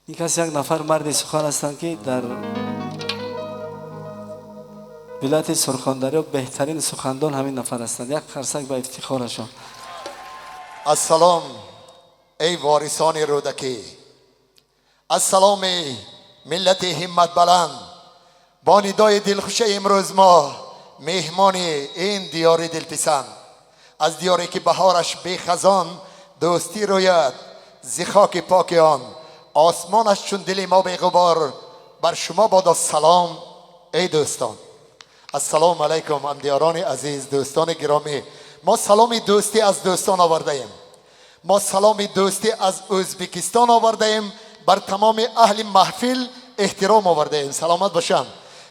این کسی یک نفر مرد سخن هستند که در ولایت سرخاندری بهترین سخندان همین نفر هستند. یک خرسک به افتخارشان. السلام ای وارثان رودکی، السلام ملت همت بلند. با ندای دلخوش امروز ما مهمان این دیار دلپسند، از دیاری که بهارش به خزان دوستی روید ز خاک پاک آن، آسمانش چون دل ما به غبار. بر شما بادا سلام ای دوستان. السلام علیکم اندیاران عزیز، دوستان گرامی. ما سلام دوستی از دوستان آورده ایم. ما سلام دوستی از ازبکستان آورده ایم. بر تمام اهل محفل احترام آورده ایم. سلامت باشند.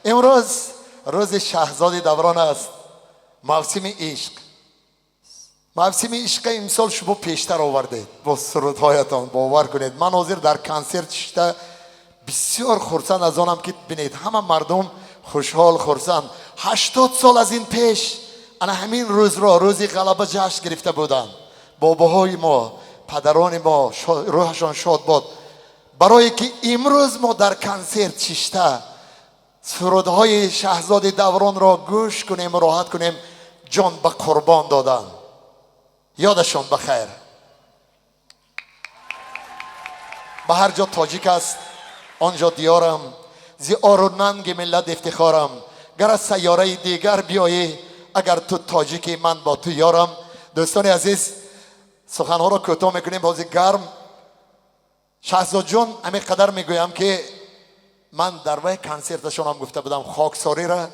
امروز روز شهزاد دوران است، موسم عشق. موسم عشق امسال شما پیشتر آورده با سرودهایتان. باور کنید من حاضر در کنسرت شده بسیار خرسند از آنم که ببینید همه مردم خوشحال خرسند. 80 سال از این پیش انا همین روز را روزی غلبه جشن گرفته بودند. باباهای ما، پدران ما روحشان شاد باد، برای که امروز ما در کنسرت ششته سرودهای شهزاد دوران را گوش کنیم و راحت کنیم. جان به قربان دادن، یادشان بخیر. به هر جا تاجیک است آنجا دیارم، زی آروننگ ملت افتخارم. گر از سیاره دیگر بیایی اگر تو تاجیکی من با تو یارم. دوستان عزیز سخنها را کوتاه میکنیم بازی گرم. شهزاد جان همین قدر میگویم که من در وقت کنسرتشان هم گفته بودم خاکساری را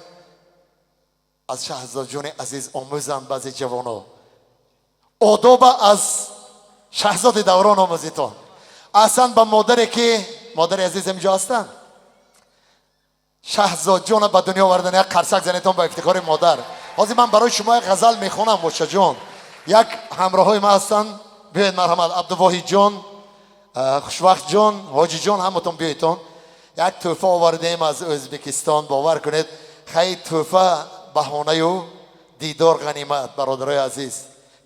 از شهزاد جان عزیز آموزم. بعضی جوانا آداب از شهزاد دوران آموزیتان. اصلا به مادری که مادر عزیز اینجا هستن شهزاد جان به دنیا آوردن، یک قرصک زنیتان با افتخار مادر. حاضر من برای شما یک غزل میخونم. موشه جان یک همراه های ما هستن، بیاید مرحمت. عبدالواحد جان، خوشوقت جان، حاجی جان همتون بیایتون. یک توفه آوردیم از ازبکستان. باور کنید خیلی توفه بهانه و دیدار غنیمت. برادرای عزیز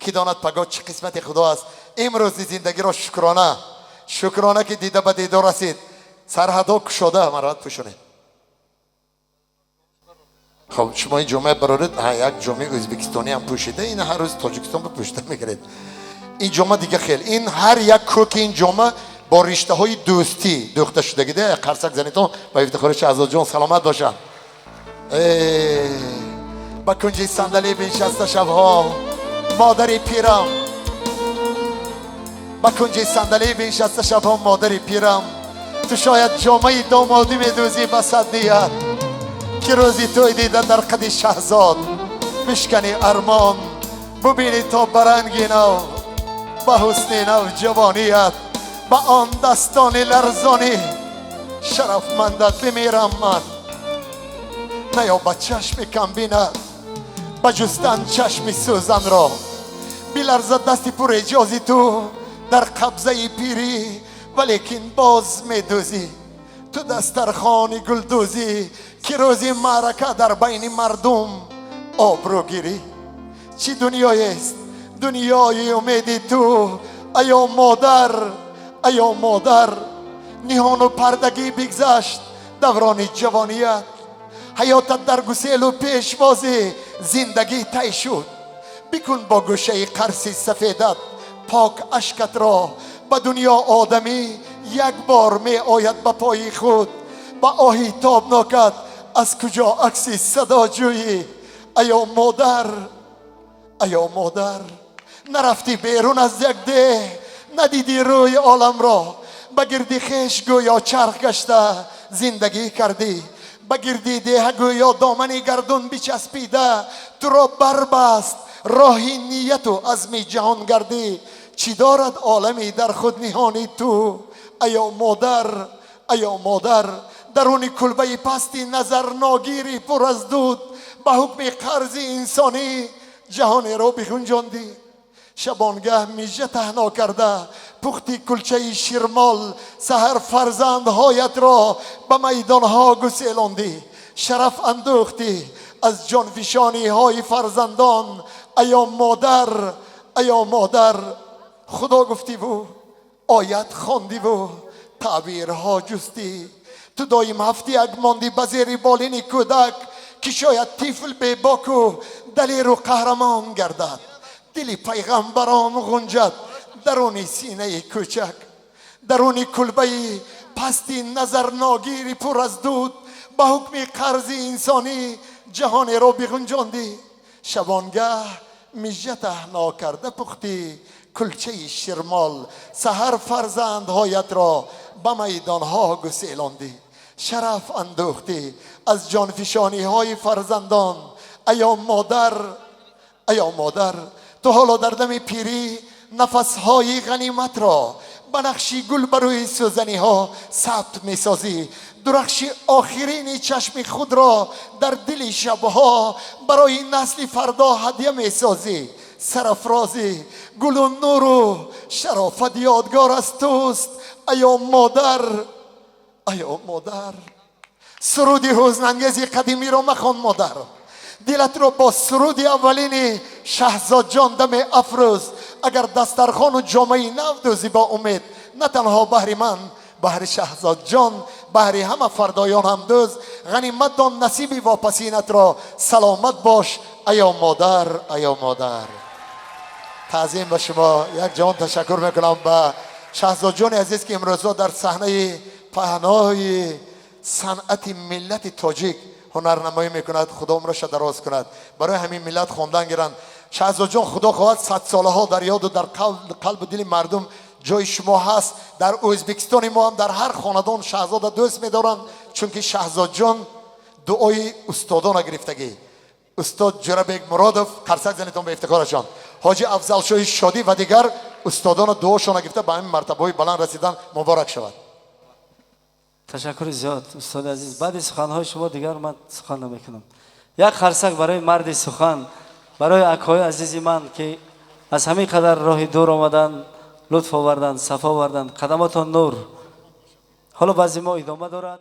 کی داند پگاه چه قسمت خدا است. امروز زندگی را شکرانه که دیده به دیدار رسید. سرحدا کشاده مرات پوشونید. خب شما این جمعه برارید یک جمعه ازبکستانی هم پوشیده، این هر روز تاجیکستان به پوشیده میگیرید. این جمعه دیگه خیلی این هر یک کوک این جمعه با رشته های دوستی دوخته شده گیده. قرصک زنیتون با افتخار شهزاد جان سلامت باشن. با کنج صندلی بنشسته شبها مادر پیرم، با کنج صندلی بنشسته شبها مادر پیرم. تو شاید جامعه دامادی میدوزی بسد نیت که روزی توی دیده در قد شهزاد بشکنی ارمان. ببینی تا برنگی نو با حسن نو جوانیت با آن دستان لرزانی شرفمندت بمیرم من. نیا با چشم کم بیند با جستن چشم سوزن را بیلرزد دستی پر اجازی تو در قبضه پیری، ولیکن باز میدوزی تو دسترخوان گلدوزی که روزی معرکه در بین مردم آبرو گیری. چی دنیایی است دنیای امیدی تو ایا مادر، ایا مادر. نهان و پردگی بگذشت دوران جوانیت، حیاتت در گسیل و پیشوازی زندگی طی شد. بکن با گوشه قرص سفیدت پاک اشکت را. به دنیا آدمی یک بار می آید به پای خود، با آهی تابناکت از کجا عکسی صدا جویی. ایا مادر، ایا مادر. نرفتی بیرون از یک ده، ندیدی روی عالم را. بگردی خیش گویا چرخ گشته زندگی کردی، بگردی ده گویا دامنی گردون بچسبیده تو را بربست راهی نیت و عزم جهان گردی. چی دارد عالمی در خود نهانی تو ایا مادر، ایا مادر. درون کلبه پستی نظر ناگیری پر از دود به حکم قرض انسانی جهان را بخونجاندی. شبانگه میژه تهنا کرده پختی کلچه شیرمال، سحر فرزندهایت را به میدانها گسیلاندی. شرف اندوختی از جانفشانی های فرزندان ایا مادر، ایا مادر. خدا گفتی و آیت خواندی و تعبیرها جستی. تو دایم هفته یک ماندی بزیر بالین کودک که شاید طفل به باکو دلیر و قهرمان گردد. دلی پیغمبران غنجد درون سینه کوچک، درون کلبه پستی نظر ناگیری پر از دود به حکم قرض انسانی جهان را بگنجاندی. شبانگه میجت احنا کرده پختی کلچه شرمال، سحر فرزندهایت را به میدانها گسیلاندی. شرف اندوختی از جانفشانی های فرزندان. ایا مادر، ایا مادر، تو حالا در دم پیری نفس های غنیمت را به نقشی گل بروی سوزنی ها ثبت می سازی. درخش آخرین چشم خود را در دل شبها برای نسل فردا هدیه می سازی. سرافرازی گل و نور و شرافت یادگار از توست ایا مادر، ایا مادر. سرودی حزن‌انگیز قدیمی را مخوان مادر، دلت را با سرود اولین شهزاد جان دم افروز. اگر دسترخوان و جامعه نو دوزی با امید، نه تنها بهر من، بهر شهزاد جان، بهر همه فردایان هم دوز. غنیمت دان نصیبی واپسینت را، سلامت باش ایا مادر، ایا مادر. تعظیم به شما. یک جان تشکر میکنم به شهزاد جان عزیز که امروز در صحنه پهنای صنعت ملت تاجیک هنرنمایی میکند. خدا عمرش دراز کند، برای همین ملت خواندن گیرند. شهزاد جان خدا خواهد 100 ساله ها در یاد و در قلب و دل مردم جای شما هست. در ازبکستان ما هم در هر خاندان شهزاد دوست میدارند، چون که شهزاد جان دعای استادان گرفتگی. استاد جرابیک مرادوف، قرصک زنیتون به افتخارشان، حاجی افضل شاه شادی و دیگر استادان دعاشان گرفته به این مرتبه های بلند رسیدن. مبارک شود. تشکر زیاد استاد عزیز. بعد سخنهای شما دیگر من سخن نمیکنم. یک خرسک برای مرد سخن، برای اکای عزیزی من که از همین قدر راه دور آمدن، لطف آوردن، صفا آوردن، قدماتان نور. حالا بعضی ما ادامه دارد.